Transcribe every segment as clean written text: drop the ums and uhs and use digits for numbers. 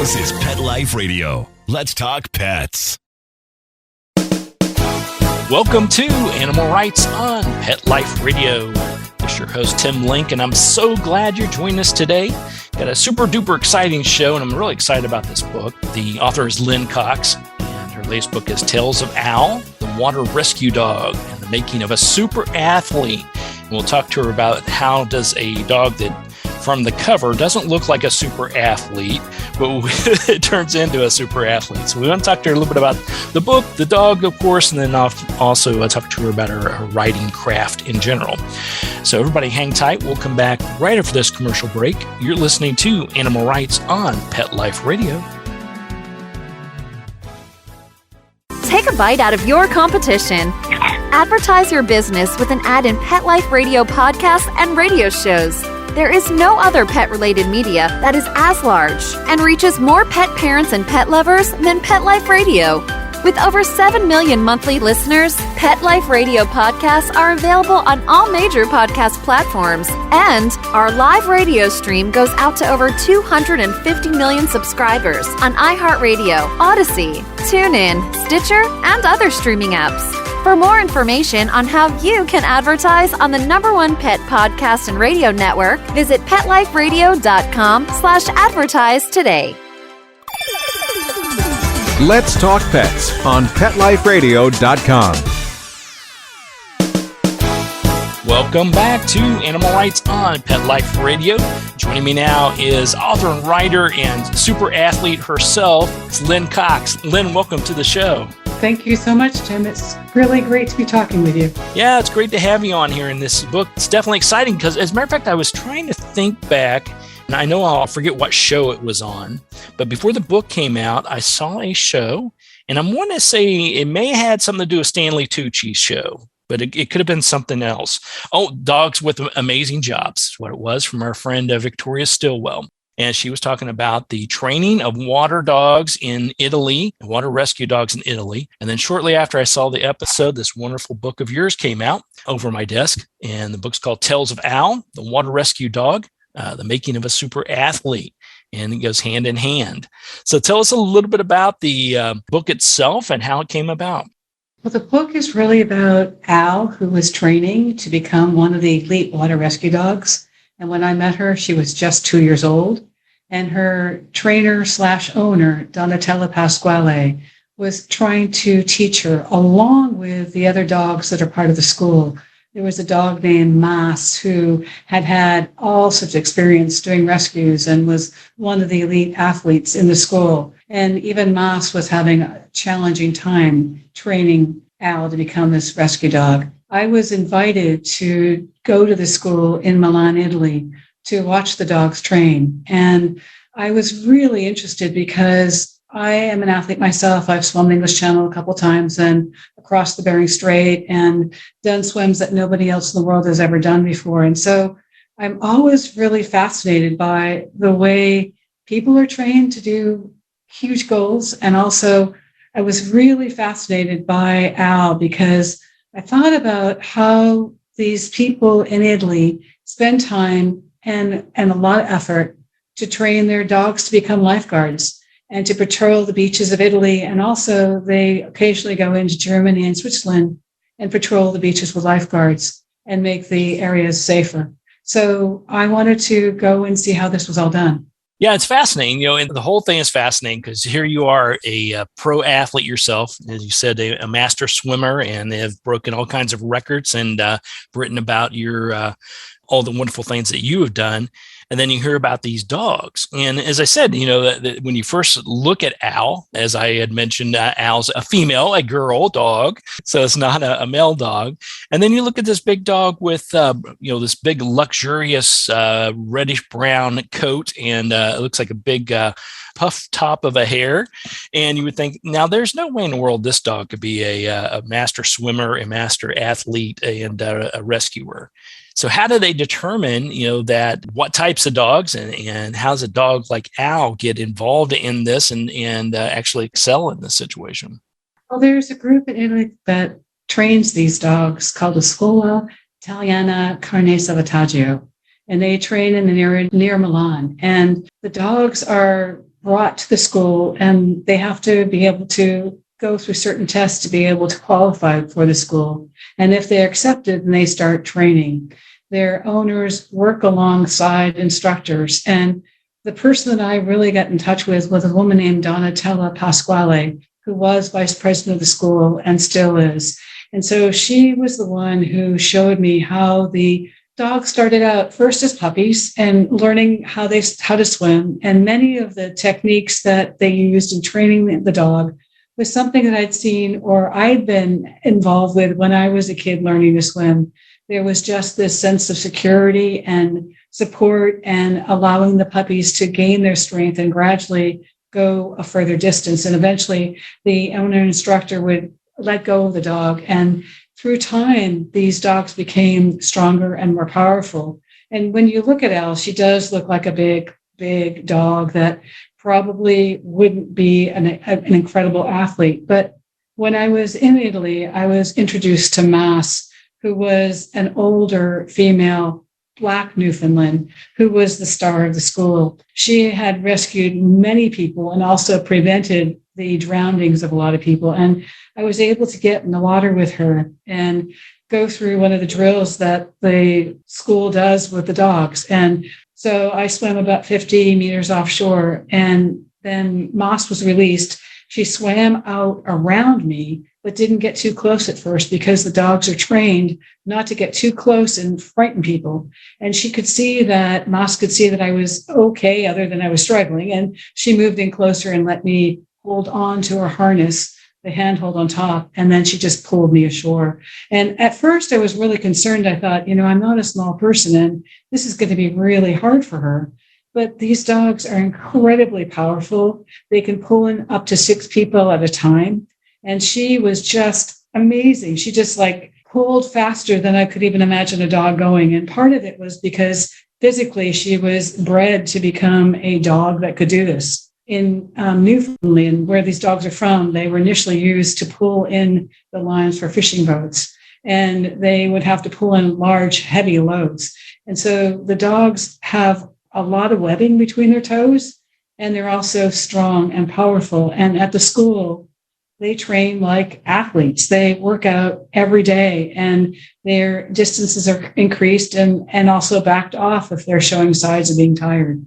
This is Pet Life Radio. Let's talk pets. Welcome to Animal Rights on Pet Life Radio. It's your host, Tim Link, and I'm so glad you're joining us today. Got a super duper exciting show, and I'm really excited about this book. The author is Lynne Cox, and her latest book is Tales of Al, the Water Rescue Dog, and the Making of a Super Athlete. And we'll talk to her about how does a dog that from the cover doesn't look like a super athlete, but it turns into a super athlete. So we want to talk to her a little bit about the book, the dog, of course, and then also talk to her about her writing craft in general. So everybody hang tight. We'll come back right after this commercial break. You're listening to Animal Rights on Pet Life Radio. Take a bite out of your competition. Advertise your business with an ad in Pet Life Radio podcasts and radio shows. There is no other pet-related media that is as large and reaches more pet parents and pet lovers than Pet Life Radio. With over 7 million monthly listeners, Pet Life Radio podcasts are available on all major podcast platforms, and our live radio stream goes out to over 250 million subscribers on iHeartRadio, Odyssey, TuneIn, Stitcher, and other streaming apps. For more information on how you can advertise on the #1 pet podcast and radio network, visit PetLifeRadio.com/advertise today. Let's Talk Pets on PetLifeRadio.com. Welcome back to Animal Rights on Pet Life Radio. Joining me now is author and writer and super athlete herself, it's Lynne Cox. Lynne, welcome to the show. Thank you so much, Tim. It's really great to be talking with you. Yeah, it's great to have you on here in this book. It's definitely exciting because, as a matter of fact, I was trying to think back, and I know I'll forget what show it was on, but before the book came out, I saw a show, and I'm wanting to say it may have had something to do with Stanley Tucci's show, but it could have been something else. Oh, Dogs with Amazing Jobs is what it was, from our friend Victoria Stilwell. And she was talking about the training of water dogs in Italy, water rescue dogs in Italy. And then shortly after I saw the episode, this wonderful book of yours came out over my desk. And the book's called Tales of Al, the Water Rescue Dog, the Making of a Super Athlete. And it goes hand in hand. So tell us a little bit about the book itself and how it came about. Well, the book is really about Al, who was training to become one of the elite water rescue dogs. And when I met her, she was just 2 years old. And her trainer/owner, Donatella Pasquale, was trying to teach her, along with the other dogs that are part of the school. There was a dog named Mas who had all sorts of experience doing rescues and was one of the elite athletes in the school. And even Mas was having a challenging time training Al to become this rescue dog. I was invited to go to the school in Milan, Italy, to watch the dogs train. And I was really interested because I am an athlete myself. I've swum the English Channel a couple times and across the Bering Strait and done swims that nobody else in the world has ever done before. And so I'm always really fascinated by the way people are trained to do huge goals. And also I was really fascinated by Al because I thought about how these people in Italy spend time and a lot of effort to train their dogs to become lifeguards and to patrol the beaches of Italy. And also they occasionally go into Germany and Switzerland and patrol the beaches with lifeguards and make the areas safer. So I wanted to go and see how this was all done. Yeah, it's fascinating, and the whole thing is fascinating because here you are, a pro athlete yourself, as you said, a master swimmer, and they have broken all kinds of records and written about your all the wonderful things that you have done. And then you hear about these dogs. And as I said, that when you first look at Al, as I had mentioned, Al's a female, a girl dog. So it's not a male dog. And then you look at this big dog with, this big luxurious reddish brown coat. And it looks like a big puff top of a hair. And you would think, now there's no way in the world this dog could be a master swimmer, a master athlete, and a rescuer. So how do they determine, that what types of dogs and how does a dog like Al get involved in this and actually excel in this situation? Well, there's a group in Italy that trains these dogs called the Scuola Italiana Carne Salvataggio. and they train in an area near Milan. And the dogs are brought to the school, and they have to be able to go through certain tests to be able to qualify for the school. And if they're accepted, then they start training. Their owners work alongside instructors. And the person that I really got in touch with was a woman named Donatella Pasquale, who was vice president of the school and still is. And so she was the one who showed me how the dogs started out first as puppies and learning how to swim. And many of the techniques that they used in training the dog was something that I'd seen or I'd been involved with when I was a kid learning to swim. There was just this sense of security and support and allowing the puppies to gain their strength and gradually go a further distance. And eventually the owner and instructor would let go of the dog. And through time, these dogs became stronger and more powerful. And when you look at Elle, she does look like a big dog that probably wouldn't be an incredible athlete. But when I was in Italy, I was introduced to Mas, who was an older female Black Newfoundland, who was the star of the school. She had rescued many people and also prevented the drownings of a lot of people. And I was able to get in the water with her and go through one of the drills that the school does with the dogs. And so I swam about 50 meters offshore, and then Moss was released. She swam out around me, but didn't get too close at first because the dogs are trained not to get too close and frighten people. And she could see that, Moss could see that I was okay, other than I was struggling. And she moved in closer and let me hold on to her harness, the handhold on top, and then she just pulled me ashore. And at first I was really concerned. I thought, I'm not a small person and this is going to be really hard for her. But these dogs are incredibly powerful. They can pull in up to 6 people at a time. And she was just amazing. She just pulled faster than I could even imagine a dog going. And part of it was because physically she was bred to become a dog that could do this. In Newfoundland, where these dogs are from, they were initially used to pull in the lines for fishing boats, and they would have to pull in large, heavy loads. And so the dogs have a lot of webbing between their toes, and they're also strong and powerful. And at the school, they train like athletes. They work out every day, and their distances are increased and also backed off if they're showing signs of being tired.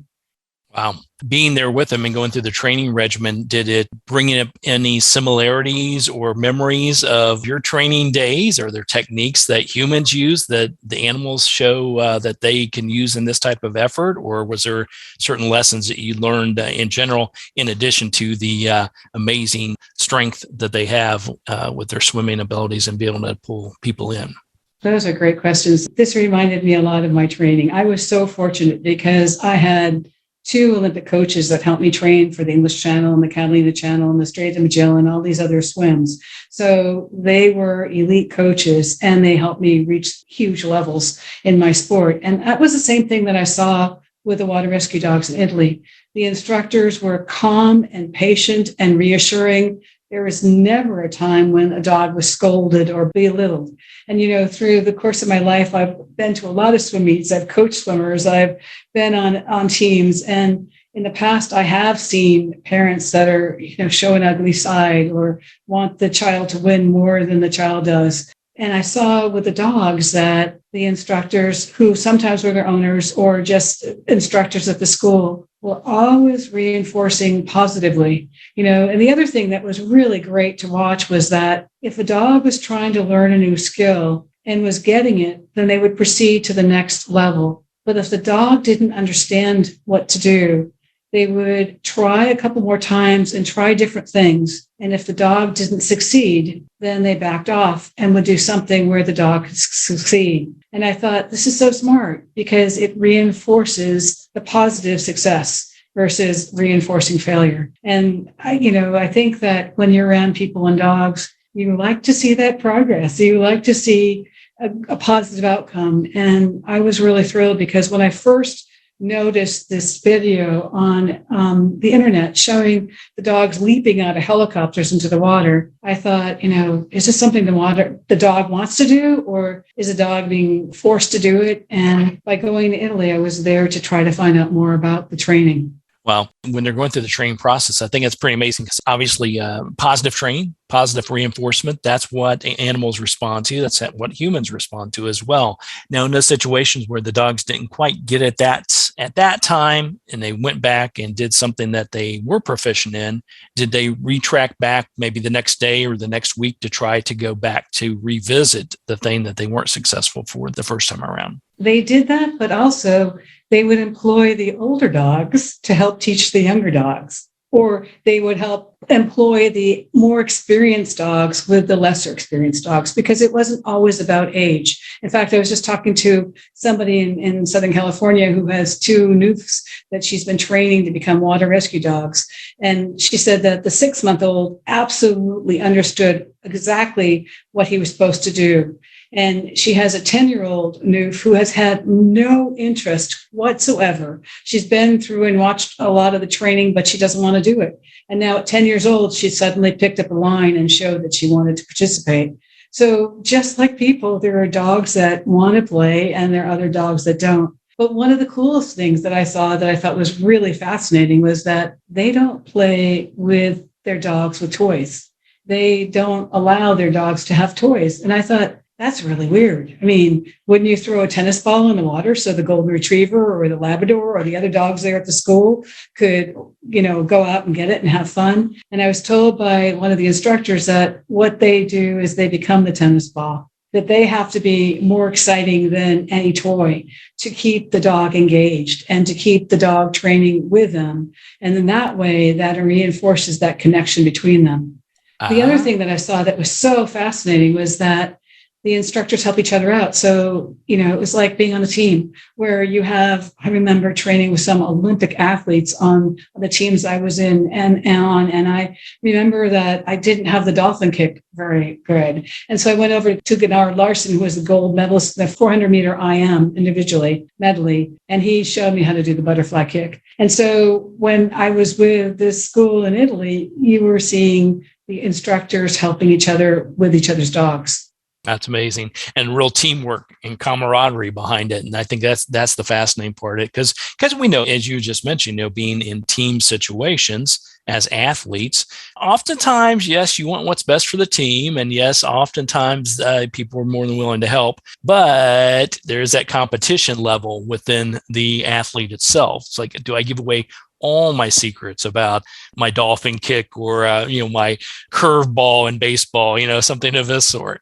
Wow. Being there with them and going through the training regimen, did it bring up any similarities or memories of your training days? Are there techniques that humans use that the animals show that they can use in this type of effort? Or was there certain lessons that you learned in general, in addition to the amazing strength that they have with their swimming abilities and being able to pull people in? Those are great questions. This reminded me a lot of my training. I was so fortunate because I had 2 Olympic coaches that helped me train for the English Channel and the Catalina Channel and the Strait of Magellan and all these other swims. So they were elite coaches, and they helped me reach huge levels in my sport. And that was the same thing that I saw with the water rescue dogs in Italy. The instructors were calm and patient and reassuring. There was never a time when a dog was scolded or belittled. And, through the course of my life, I've been to a lot of swim meets. I've coached swimmers. I've been on teams. And in the past, I have seen parents that are, show an ugly side or want the child to win more than the child does. And I saw with the dogs that the instructors, who sometimes were their owners or just instructors at the school, were always reinforcing positively. And the other thing that was really great to watch was that if a dog was trying to learn a new skill and was getting it, then they would proceed to the next level. But if the dog didn't understand what to do, they would try a couple more times and try different things. And if the dog didn't succeed, then they backed off and would do something where the dog could succeed. And I thought, this is so smart because it reinforces the positive success versus reinforcing failure. And I think that when you're around people and dogs, you like to see that progress. You like to see a positive outcome. And I was really thrilled because when I first noticed this video on the internet showing the dogs leaping out of helicopters into the water. I thought, is this something the dog wants to do, or is the dog being forced to do it? And by going to Italy, I was there to try to find out more about the training. Well, when they're going through the training process, I think it's pretty amazing because obviously positive training, positive reinforcement, that's what animals respond to. That's what humans respond to as well. Now, in those situations where the dogs didn't quite get it at that time, and they went back and did something that they were proficient in, did they retrack back maybe the next day or the next week to try to go back to revisit the thing that they weren't successful for the first time around? They did that, but also they would employ the older dogs to help teach the younger dogs, or they would help employ the more experienced dogs with the lesser experienced dogs, because it wasn't always about age. In fact, I was just talking to somebody in Southern California who has 2 Newfs that she's been training to become water rescue dogs. And she said that the 6-month-old absolutely understood exactly what he was supposed to do. And she has a 10-year-old Newf who has had no interest whatsoever. She's been through and watched a lot of the training, but she doesn't want to do it. And now at 10 years old, she suddenly picked up a line and showed that she wanted to participate. So just like people, there are dogs that want to play and there are other dogs that don't. But one of the coolest things that I saw that I thought was really fascinating was that they don't play with their dogs with toys. They don't allow their dogs to have toys. And I thought, that's really weird. I mean, wouldn't you throw a tennis ball in the water so the golden retriever or the Labrador or the other dogs there at the school could, go out and get it and have fun? And I was told by one of the instructors that what they do is they become the tennis ball, that they have to be more exciting than any toy to keep the dog engaged and to keep the dog training with them. And in that way, that reinforces that connection between them. The other thing that I saw that was so fascinating was that the instructors help each other out. So, it was like being on a team where I remember training with some Olympic athletes on the teams I was in and I remember that I didn't have the dolphin kick very good. And so I went over to Gennard Larson, who was the gold medalist, the 400-meter IM individually, medley, and he showed me how to do the butterfly kick. And so when I was with this school in Italy, you were seeing the instructors helping each other with each other's dogs. That's amazing, and real teamwork and camaraderie behind it. And I think that's the fascinating part of it, because we know, as you just mentioned, being in team situations as athletes, oftentimes, yes, you want what's best for the team, and yes, oftentimes people are more than willing to help, but there's that competition level within the athlete itself. It's like, do I give away all my secrets about my dolphin kick or my curveball in baseball, something of this sort?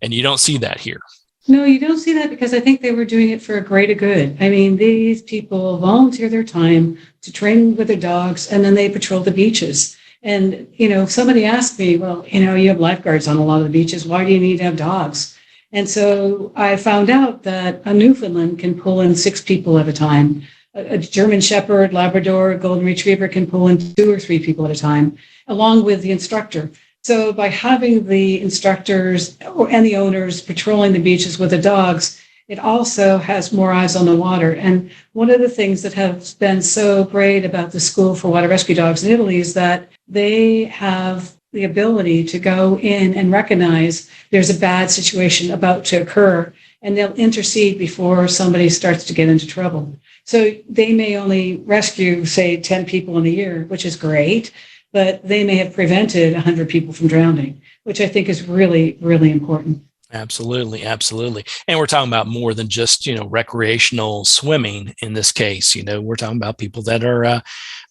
And you don't see that here. No, you don't see that, because I think they were doing it for a greater good. I mean, these people volunteer their time to train with their dogs, and then they patrol the beaches. And, somebody asked me, well, you have lifeguards on a lot of the beaches. Why do you need to have dogs? And so I found out that a Newfoundland can pull in 6 people at a time. A German Shepherd, Labrador, Golden Retriever can pull in 2 or 3 people at a time, along with the instructor. So by having the instructors and the owners patrolling the beaches with the dogs, it also has more eyes on the water. And one of the things that has been so great about the School for Water Rescue Dogs in Italy is that they have the ability to go in and recognize there's a bad situation about to occur, and they'll intercede before somebody starts to get into trouble. So they may only rescue, say, 10 people in a year, which is great, but they may have prevented 100 people from drowning, which I think is really, really important. Absolutely. Absolutely. And we're talking about more than just, recreational swimming in this case. We're talking about people that are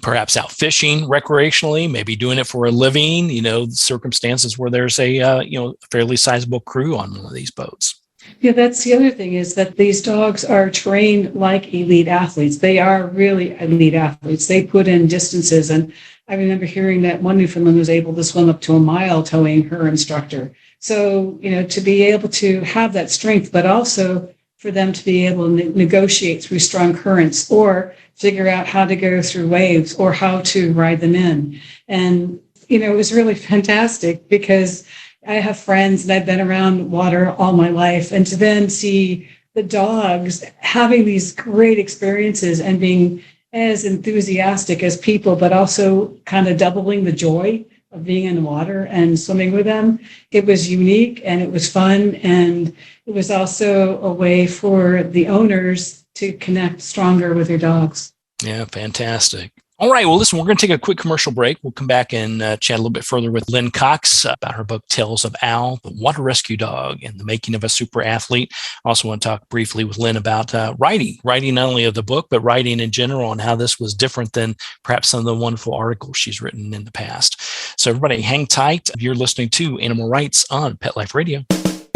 perhaps out fishing recreationally, maybe doing it for a living, circumstances where there's a fairly sizable crew on one of these boats. Yeah, that's the other thing, is that these dogs are trained like elite athletes. They are really elite athletes. They put in distances. And I remember hearing that one Newfoundland was able to swim up to a mile towing her instructor. So, to be able to have that strength, but also for them to be able to negotiate through strong currents or figure out how to go through waves or how to ride them in. And, it was really fantastic, because I have friends and I've been around water all my life, and to then see the dogs having these great experiences and being as enthusiastic as people, but also kind of doubling the joy of being in the water and swimming with them. It was unique and it was fun. And it was also a way for the owners to connect stronger with their dogs. Yeah, fantastic. All right. Well, listen, we're going to take a quick commercial break. We'll come back and chat a little bit further with Lynne Cox about her book, Tales of Al, the Water Rescue Dog and the Making of a Super Athlete. I also want to talk briefly with Lynne about writing not only of the book, but writing in general and how this was different than perhaps some of the wonderful articles she's written in the past. So everybody hang tight. You're listening to Animal Rights on Pet Life Radio.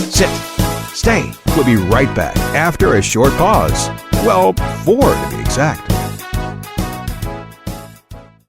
Sit. Stay. We'll be right back after a short pause. Well, 4 to be exact.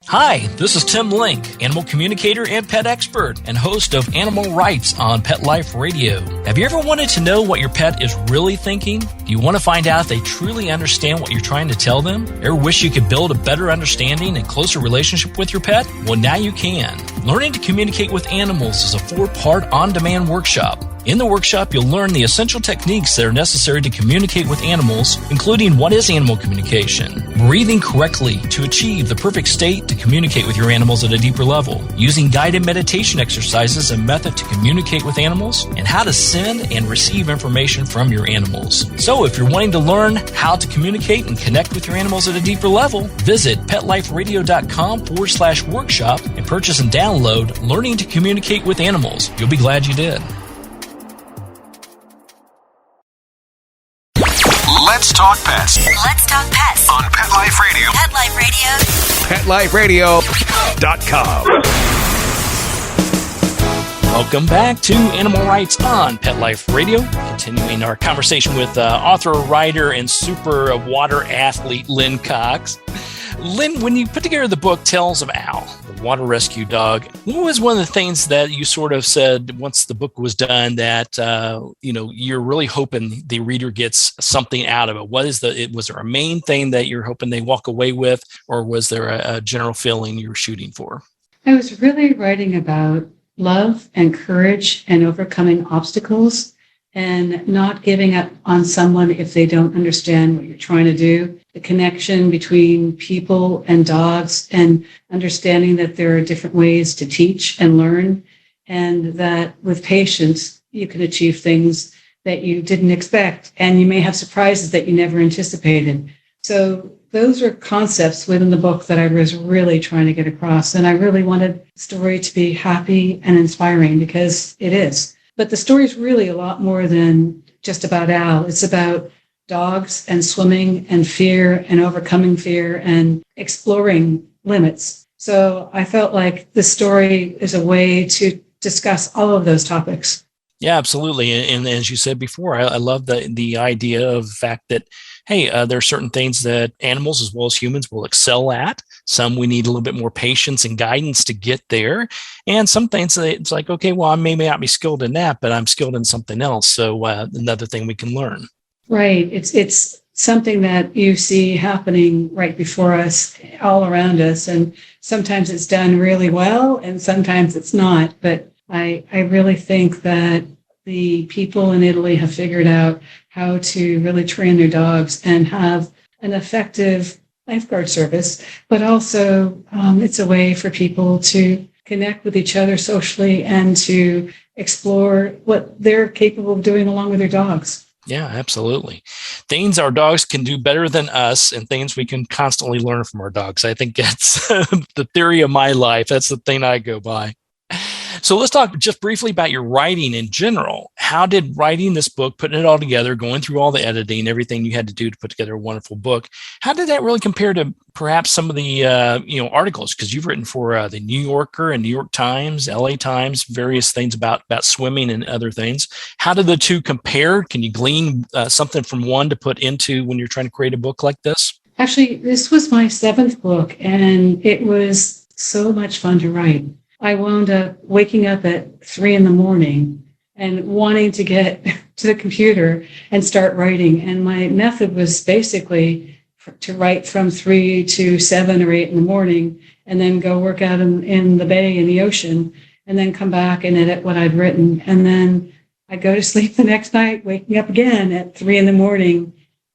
Hi, this is Tim Link, animal communicator and pet expert and host of Animal Rights on Pet Life Radio. Have you ever wanted to know what your pet is really thinking? Do you want to find out if they truly understand what you're trying to tell them? Ever wish you could build a better understanding and closer relationship with your pet? Well, now you can. Learning to Communicate with Animals is a 4-part on-demand workshop. In the workshop, you'll learn the essential techniques that are necessary to communicate with animals, including what is animal communication, breathing correctly to achieve the perfect state to communicate with your animals at a deeper level, using guided meditation exercises and method to communicate with animals, and how to send and receive information from your animals. So if you're wanting to learn how to communicate and connect with your animals at a deeper level, visit petliferadio.com/workshop and purchase and download Learning to Communicate with Animals. You'll be glad you did. Let's talk pets Let's talk pets on Pet Life Radio. Pet Life Radio. PetLifeRadio.com. Welcome back to Animal Rights on Pet Life Radio. Continuing our conversation with author, writer, and super water athlete Lynne Cox. Lynne, when you put together the book Tales of Al, the Water Rescue Dog, what was one of the things that you sort of said once the book was done that you're really hoping the reader gets something out of it? Was there a main thing that you're hoping they walk away with, or was there a general feeling you were shooting for? I was really writing about love and courage and overcoming obstacles and not giving up on someone if they don't understand what you're trying to do. The connection between people and dogs and understanding that there are different ways to teach and learn, and that with patience, you can achieve things that you didn't expect, and you may have surprises that you never anticipated. So those are concepts within the book that I was really trying to get across. And I really wanted the story to be happy and inspiring, because it is. But the story is really a lot more than just about Al. It's about dogs and swimming and fear and overcoming fear and exploring limits. So I felt like the story is a way to discuss all of those topics. Yeah, absolutely. And as you said before, I love the idea of the fact that, hey, there are certain things that animals as well as humans will excel at. Some we need a little bit more patience and guidance to get there. And some things it's like, okay, well, I may not be skilled in that, but I'm skilled in something else. So another thing we can learn. Right. It's something that you see happening right before us, all around us. And sometimes it's done really well and sometimes it's not. But I really think that the people in Italy have figured out how to really train their dogs and have an effective lifeguard service, but also it's a way for people to connect with each other socially and to explore what they're capable of doing along with their dogs. Yeah, absolutely. Things our dogs can do better than us and things we can constantly learn from our dogs. I think that's the theory of my life. That's the thing I go by. So let's talk just briefly about your writing in general. How did writing this book, putting it all together, going through all the editing, everything you had to do to put together a wonderful book, how did that really compare to perhaps some of the articles? Because you've written for the New Yorker and New York Times, LA Times, various things about swimming and other things. How did the two compare? Can you glean something from one to put into when you're trying to create a book like this? Actually, this was my 7th book, and it was so much fun to write. I wound up waking up at 3 a.m. and wanting to get to the computer and start writing. And my method was basically to write from 3 to 7 or 8 a.m. and then go work out in the bay in the ocean and then come back and edit what I'd written. And then I go to sleep the next night, waking up again at 3 a.m,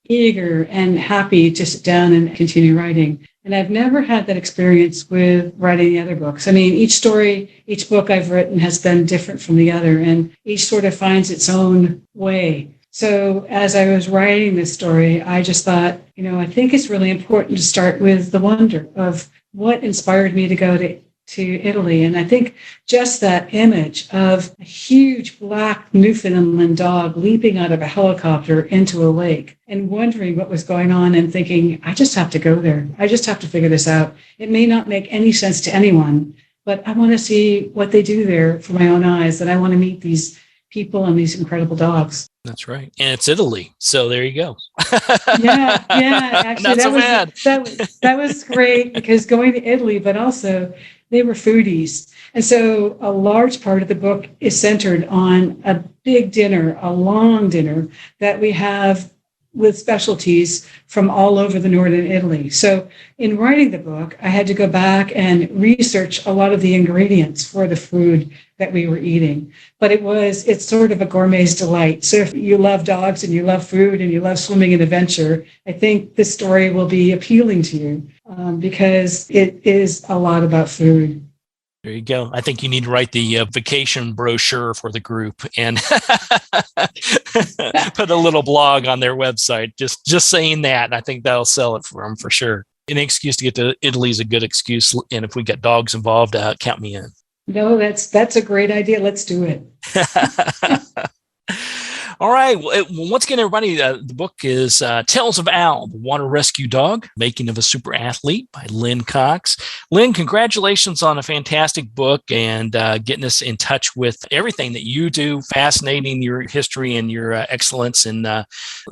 eager and happy to sit down and continue writing. And I've never had that experience with writing the other books. I mean, each book I've written has been different from the other, and each sort of finds its own way. So as I was writing this story, I just thought, I think it's really important to start with the wonder of what inspired me to go to Italy. And I think just that image of a huge black Newfoundland dog leaping out of a helicopter into a lake and wondering what was going on and thinking, I just have to go there. I just have to figure this out. It may not make any sense to anyone, but I want to see what they do there for my own eyes, and I want to meet these people and these incredible dogs. That's right. And it's Italy. So there you go. Yeah. Actually, that was great, because going to Italy, but also they were foodies. And so a large part of the book is centered on a big dinner, a long dinner that we have with specialties from all over the northern Italy. So in writing the book, I had to go back and research a lot of the ingredients for the food that we were eating. But it's sort of a gourmet's delight. So if you love dogs and you love food and you love swimming and adventure, I think this story will be appealing to you because it is a lot about food. There you go. I think you need to write the vacation brochure for the group and put a little blog on their website. Just saying that. I think that'll sell it for them for sure. Any excuse to get to Italy is a good excuse. And if we get dogs involved, count me in. No, that's a great idea. Let's do it. All right. Well, once again, everybody, the book is Tales of Al, the Water Rescue Dog, Making of a Super Athlete by Lynne Cox. Lynne, congratulations on a fantastic book and getting us in touch with everything that you do. Fascinating, your history and your excellence in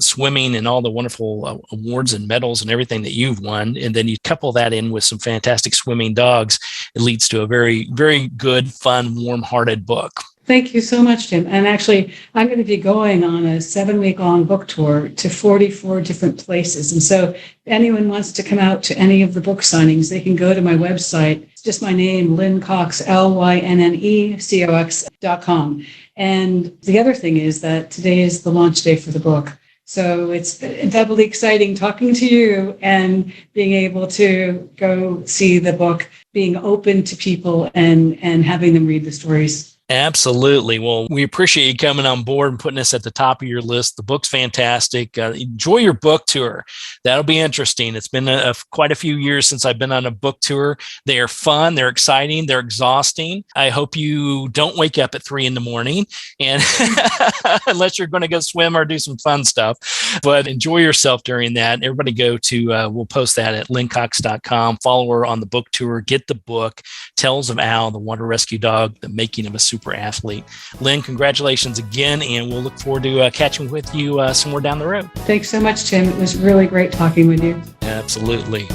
swimming and all the wonderful awards and medals and everything that you've won. And then you couple that in with some fantastic swimming dogs. It leads to a very, very good, fun, warm-hearted book. Thank you so much, Tim. And actually, I'm going to be going on a 7-week-long book tour to 44 different places. And so if anyone wants to come out to any of the book signings, they can go to my website. It's just my name, Lynne Cox, LYNNECOX.com. And the other thing is that today is the launch day for the book. So it's doubly exciting talking to you and being able to go see the book, being open to people and having them read the stories. Absolutely. Well, we appreciate you coming on board and putting us at the top of your list. The book's fantastic. Enjoy your book tour. That'll be interesting. It's been quite a few years since I've been on a book tour. They are fun. They're exciting. They're exhausting. I hope you don't wake up at 3 a.m. and unless you're going to go swim or do some fun stuff, but enjoy yourself during that. Everybody go to, we'll post that at lynnecox.com. Follow her on the book tour. Get the book, Tales of Al, the Water Rescue Dog, the Making of a Super Athlete. Lynne, congratulations again, and we'll look forward to catching with you somewhere down the road. Thanks so much, Tim. It was really great talking with you. Absolutely.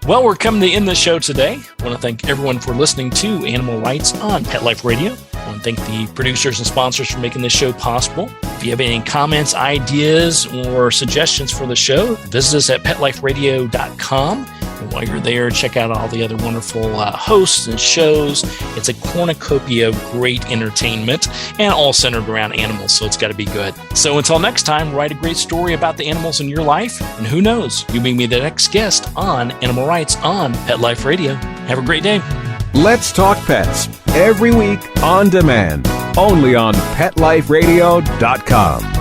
Well, we're coming to end the show today. I want to thank everyone for listening to Animal Rights on Pet Life Radio. I want to thank the producers and sponsors for making this show possible. If you have any comments, ideas, or suggestions for the show, visit us at petliferadio.com. And while you're there, check out all the other wonderful hosts and shows. It's a cornucopia of great entertainment and all centered around animals, so it's got to be good. So until next time, write a great story about the animals in your life, and who knows, you may be the next guest on Animal Rights on Pet Life Radio. Have a great day. Let's Talk Pets, every week on demand, only on PetLifeRadio.com.